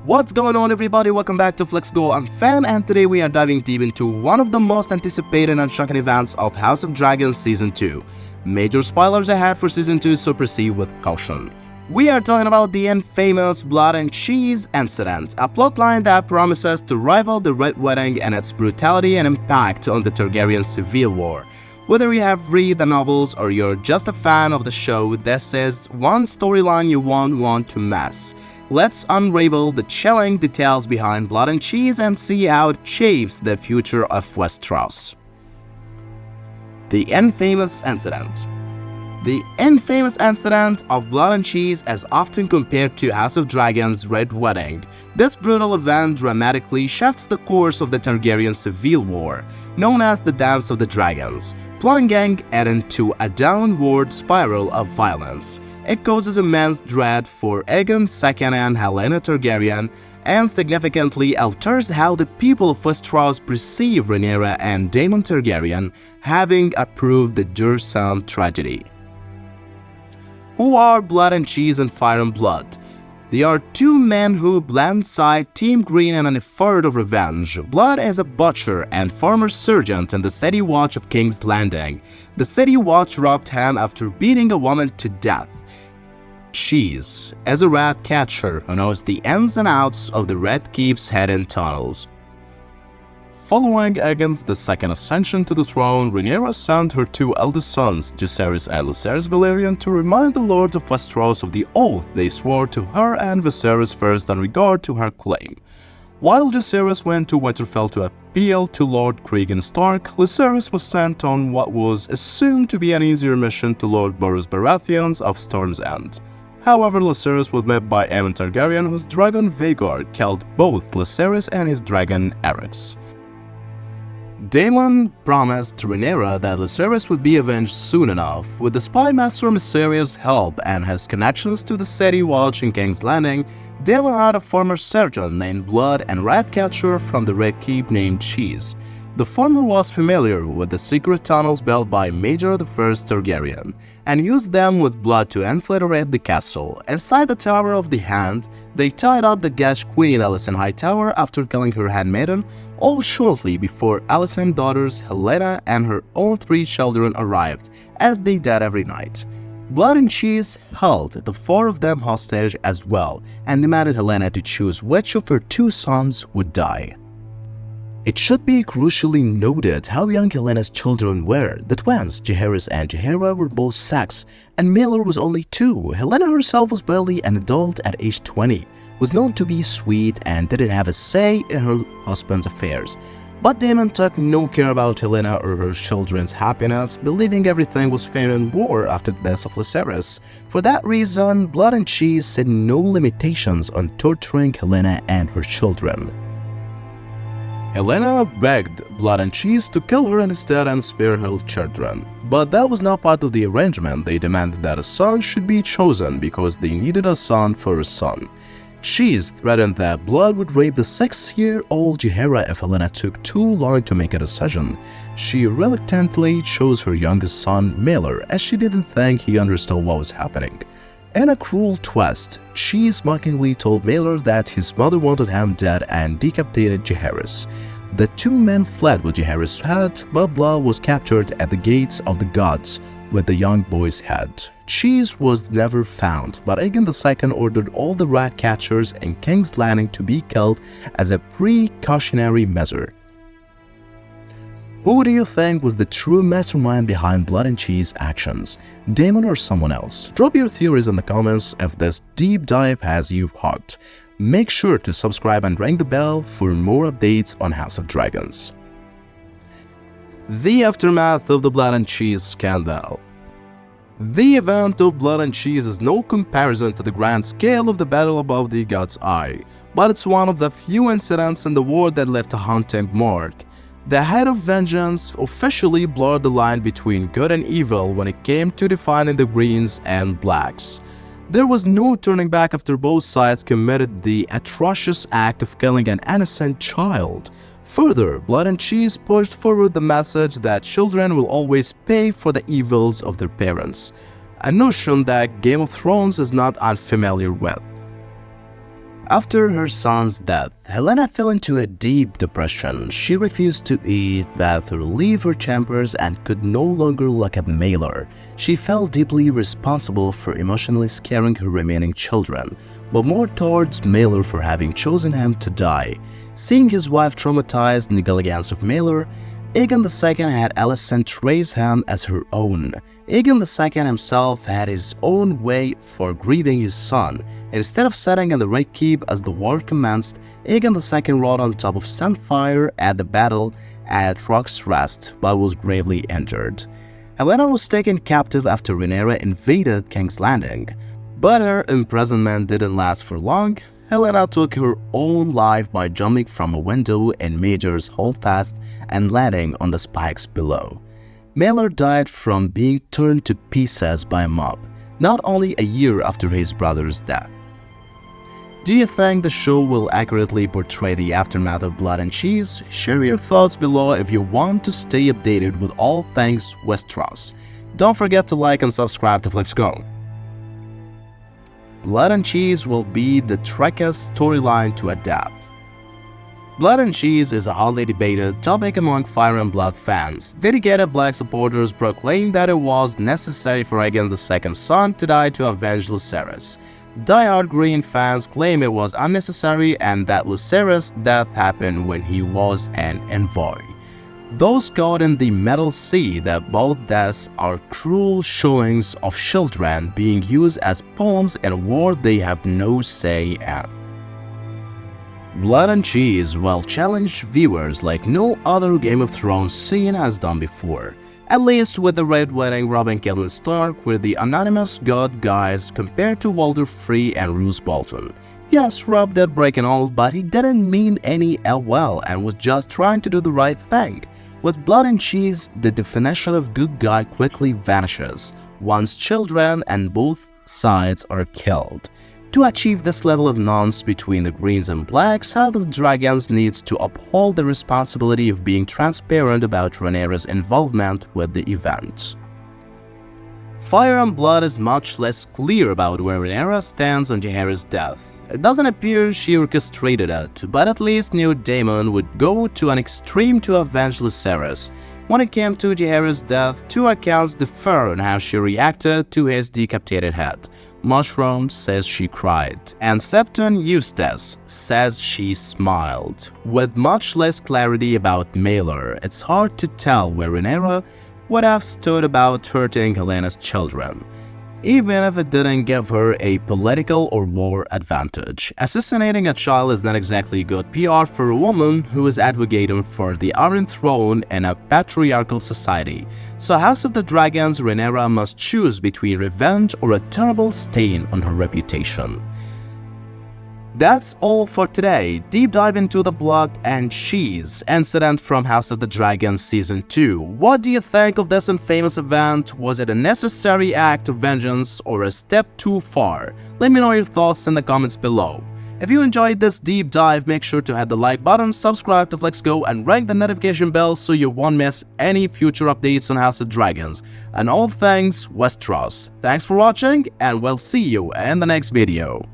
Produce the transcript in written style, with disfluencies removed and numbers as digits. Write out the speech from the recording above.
What's going on, everybody? Welcome back to FlixGo. I'm Fan, and today we are diving deep into one of the most anticipated and shocking events of House of Dragons Season 2. Major spoilers ahead for Season 2, so proceed with caution. We are talking about the infamous Blood and Cheese incident, a plotline that promises to rival the Red Wedding in its brutality and impact on the Targaryen civil war. Whether you have read the novels or you're just a fan of the show, this is one storyline you won't want to miss. Let's unravel the chilling details behind Blood and Cheese and see how it shapes the future of Westeros. The infamous incident. The infamous incident of Blood and Cheese is often compared to House of Dragons' Red Wedding. This brutal event dramatically shifts the course of the Targaryen civil war, known as the Dance of the Dragons, plunging it into a downward spiral of violence. It causes immense dread for Aegon II and Helaena Targaryen, and significantly alters how the people of Westeros perceive Rhaenyra and Daemon Targaryen, having approved the Dursam tragedy. Who are Blood and Cheese and Fire and Blood? They are two men who blindside Team Green in an effort of revenge. Blood is a butcher and former sergeant in the City Watch of King's Landing. The City Watch robbed him after beating a woman to death. Cheese is a rat catcher who knows the ins and outs of the Red Keep's hidden tunnels. Following Aegon's second ascension to the throne, Rhaenyra sent her two eldest sons, Jacaerys and Lucerys Velaryon, to remind the Lords of Westeros of the oath they swore to her and Viserys first in regard to her claim. While Jacaerys went to Winterfell to appeal to Lord Cregan Stark, Lucerys was sent on what was assumed to be an easier mission to Lord Boros Baratheon of Storm's End. However, Lucerys was met by Aemon Targaryen, whose dragon Vhagar killed both Lucerys and his dragon Eryx. Daemon promised Rhaenyra that Lucerys would be avenged soon enough. With the spy master Mysaria's help and his connections to the City Watch in King's Landing, Daemon had a former sergeant named Blood and ratcatcher from the Red Keep named Cheese. The former was familiar with the secret tunnels built by Major the First Targaryen and used them with Blood to infiltrate the castle. Inside the Tower of the Hand, they tied up the Gash Queen Alicent Hightower after killing her handmaiden, all shortly before Alicent's daughters Helaena and her own three children arrived, as they did every night. Blood and Cheese held the four of them hostage as well and demanded Helaena to choose which of her two sons would die. It should be crucially noted how young Helena's children were. The twins, Jaehaerys and Jaehaera, were both 6, and Mailer was only 2. Helaena herself was barely an adult at age 20, was known to be sweet and didn't have a say in her husband's affairs. But Daemon took no care about Helaena or her children's happiness, believing everything was fair in war after the death of Lucerys. For that reason, Blood and Cheese set no limitations on torturing Helaena and her children. Helaena begged Blood and Cheese to kill her instead and spare her children. But that was not part of the arrangement. They demanded that a son should be chosen because they needed a son for a son. Cheese threatened that Blood would rape the 6-year-old Jaehaera if Helaena took too long to make a decision. She reluctantly chose her youngest son, Mailer, as she didn't think he understood what was happening. In a cruel twist, Cheese mockingly told Mailer that his mother wanted him dead and decapitated Jaehaerys. The two men fled with Jaehaerys' head, but Blood was captured at the gates of the gods with the young boy's head. Cheese was never found, but Aegon II ordered all the rat catchers in King's Landing to be killed as a precautionary measure. Who do you think was the true mastermind behind Blood and Cheese actions? Daemon or someone else? Drop your theories in the comments if this deep dive has you hooked. Make sure to subscribe and ring the bell for more updates on House of Dragons. The aftermath of the Blood and Cheese scandal. The event of Blood and Cheese is no comparison to the grand scale of the battle above the God's Eye, but it's one of the few incidents in the war that left a haunting mark. The head of vengeance officially blurred the line between good and evil when it came to defining the Greens and Blacks. There was no turning back after both sides committed the atrocious act of killing an innocent child. Further, Blood and Cheese pushed forward the message that children will always pay for the evils of their parents, a notion that Game of Thrones is not unfamiliar with. After her son's death, Helena fell into a deep depression. She refused to eat, bathe, or leave her chambers and could no longer look at Malor. She felt deeply responsible for emotionally scaring her remaining children, but more towards Malor for having chosen him to die. Seeing his wife traumatized in the negligence of Malor, Aegon II had Alicent raise him as her own. Aegon II himself had his own way for grieving his son. Instead of sitting in the Red Keep as the war commenced, Aegon II rode on top of Sunfire at the battle at Rock's Rest, but was gravely injured. Helena was taken captive after Rhaenyra invaded King's Landing, but her imprisonment didn't last for long. Helena took her own life by jumping from a window in Maegor's Holdfast and landing on the spikes below. Malor died from being turned to pieces by a mob, not only a year after his brother's death. Do you think the show will accurately portray the aftermath of Blood and Cheese? Share your thoughts below if you want to stay updated with all things Westeros. Don't forget to like and subscribe to FlixGo. Blood and Cheese will be the trickiest storyline to adapt. Blood and Cheese is a hotly debated topic among Fire and Blood fans. Dedicated Black supporters proclaim that it was necessary for Aegon II's son to die to avenge Lucerys. Die-hard Green fans claim it was unnecessary and that Lucerys' death happened when he was an envoy. Those caught in the middle see that both deaths are cruel showings of children being used as pawns in a war they have no say in. Blood and Cheese will challenge viewers like no other Game of Thrones scene has done before, at least with the Red Wedding robbing Catelyn Stark with the anonymous god guys compared to Walder Free and Roose Bolton. Yes, Robb did break and all, but he didn't mean any ill will and was just trying to do the right thing. With Blood and Cheese, the definition of good guy quickly vanishes once children and both sides are killed. To achieve this level of nuance between the Greens and Blacks, House of Dragons needs to uphold the responsibility of being transparent about Rhaenyra's involvement with the event. Fire and Blood is much less clear about where Rhaenyra stands on Jaehaerys' death. It doesn't appear she orchestrated it, but at least knew Daemon would go to an extreme to avenge Lucerys. When it came to Jaehaerys' death, two accounts differ on how she reacted to his decapitated head. Mushroom says she cried, and Septon Eustace says she smiled. With much less clarity about Malor, it's hard to tell where Rhaenyra would have stood about hurting Helena's children, even if it didn't give her a political or war advantage. Assassinating a child is not exactly good PR for a woman who is advocating for the Iron Throne in a patriarchal society. So House of the Dragons, Rhaenyra must choose between revenge or a terrible stain on her reputation. That's all for today. Deep dive into the Blood and Cheese incident from House of the Dragons Season 2. What do you think of this infamous event? Was it a necessary act of vengeance or a step too far? Let me know your thoughts in the comments below. If you enjoyed this deep dive, make sure to hit the like button, subscribe to FlixGo, and ring the notification bell so you won't miss any future updates on House of Dragons and all things Westeros. Thanks for watching, and we'll see you in the next video.